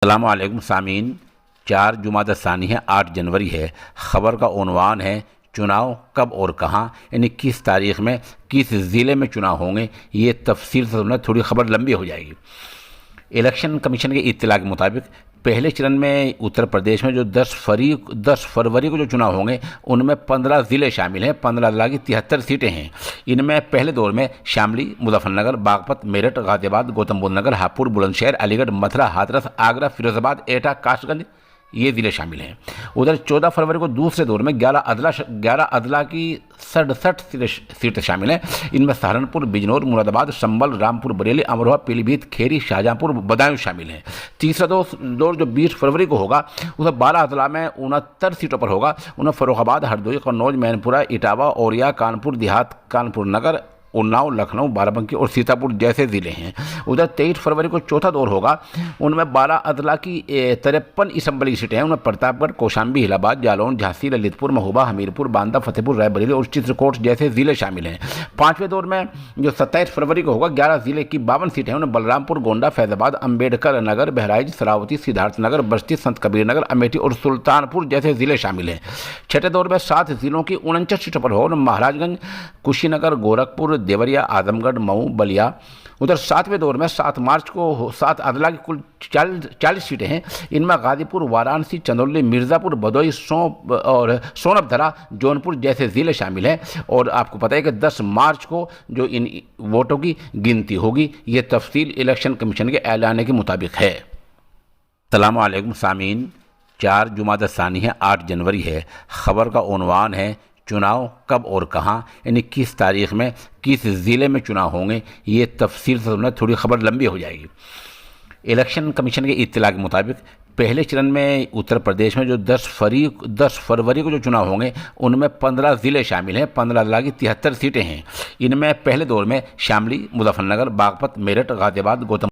अस्सलामुअलैकुम सामीन। 4 जुमादा सानी है, 8 जनवरी है। ख़बर का उन्वान है चुनाव कब और कहाँ, यानी किस तारीख़ में किस ज़िले में चुनाव होंगे। ये तफसील से सुनना, थोड़ी ख़बर लंबी हो जाएगी। इलेक्शन कमीशन के इत्तला के मुताबिक पहले चरण में उत्तर प्रदेश में जो 10 फरवरी को जो चुनाव होंगे उनमें 15 ज़िले शामिल हैं। 15 ज़िला की 73 सीटें हैं। इनमें पहले दौर में शामली, मुजफ्फरनगर, बागपत, मेरठ, गाज़ियाबाद, गौतम बुद्ध नगर, हापुड़, बुलंदशहर, अलीगढ़, मथुरा, हाथरस, आगरा, फिरोजाबाद, एटा, कासगंज ये ज़िले शामिल हैं। उधर 14 फरवरी को दूसरे दौर में 11 अदला की 67 सीटें शामिल हैं। इनमें सहारनपुर, बिजनौर, मुरादाबाद, संभल, रामपुर, बरेली, अमरोहा, पीलीभीत, खेरी, शाहजहाँपुर, बदायूं शामिल हैं। तीसरा दौर जो 20 फरवरी को होगा उसमें 12 अदला में 69 सीटों पर होगा। उनमें फर्रुखाबाद, हरदोई, कन्नौज, मैनपुरा, इटावा, औरिया, कानपुर देहात, कानपुर नगर, उन्नाव, लखनऊ, बाराबंकी और सीतापुर जैसे ज़िले हैं। उधर 23 फरवरी को चौथा दौर होगा। उनमें 12 अदला की 53 असम्बली सीटें हैं। उनमें प्रतापगढ़, कौशाम्बी, इलाहाबाद, जालौन, झांसी, ललितपुर, महोबा, हमीरपुर, बांदा, फतेहपुर, रायबरेली और चित्रकूट जैसे ज़िले शामिल हैं। पाँचवें दौर में जो 27 फरवरी को होगा 11 ज़िले की 52 सीटें हैं। उनमें बलरामपुर, गोंडा, फैजाबाद, अम्बेडकर नगर, बहराइच, सरावती, सिद्धार्थनगर, बस्ती, संत कबीर नगर, अमेठी और सुल्तानपुर जैसे ज़िले शामिल हैं। छठे दौर में 7 ज़िलों की 49 सीटों पर होगा। महाराजगंज, कुशीनगर, गोरखपुर, देवरिया, आजमगढ़, मऊ, बलिया। उधर 7वें दौर में 7 मार्च को 7 अदला की कुल 40 सीटें हैं। इनमें गाजीपुर, वाराणसी, चंदौली, मिर्ज़ापुर, भदोई, सोनभद्रा, जौनपुर जैसे ज़िले शामिल हैं। और आपको पता है कि 10 मार्च को जो इन वोटों की गिनती होगी। ये तफसील इलेक्शन कमीशन के ऐलान के मुताबिक है। अस्सलामुअलैकुम सामीन। 4 जुमादा सानी है, 8 जनवरी है। ख़बर का उन्वान है चुनाव कब और कहाँ, यानी किस तारीख़ में किस ज़िले में चुनाव होंगे। ये तफसील से सुनना, थोड़ी ख़बर लंबी हो जाएगी। इलेक्शन कमीशन के इत्तला के मुताबिक पहले चरण में उत्तर प्रदेश में जो 10 फरवरी को जो चुनाव होंगे उनमें 15 ज़िले शामिल हैं। 15 ज़िला की 73 सीटें हैं। इनमें पहले दौर में शामली, मुजफ्फरनगर, बागपत, मेरठ, गाज़ियाबाद, गौतम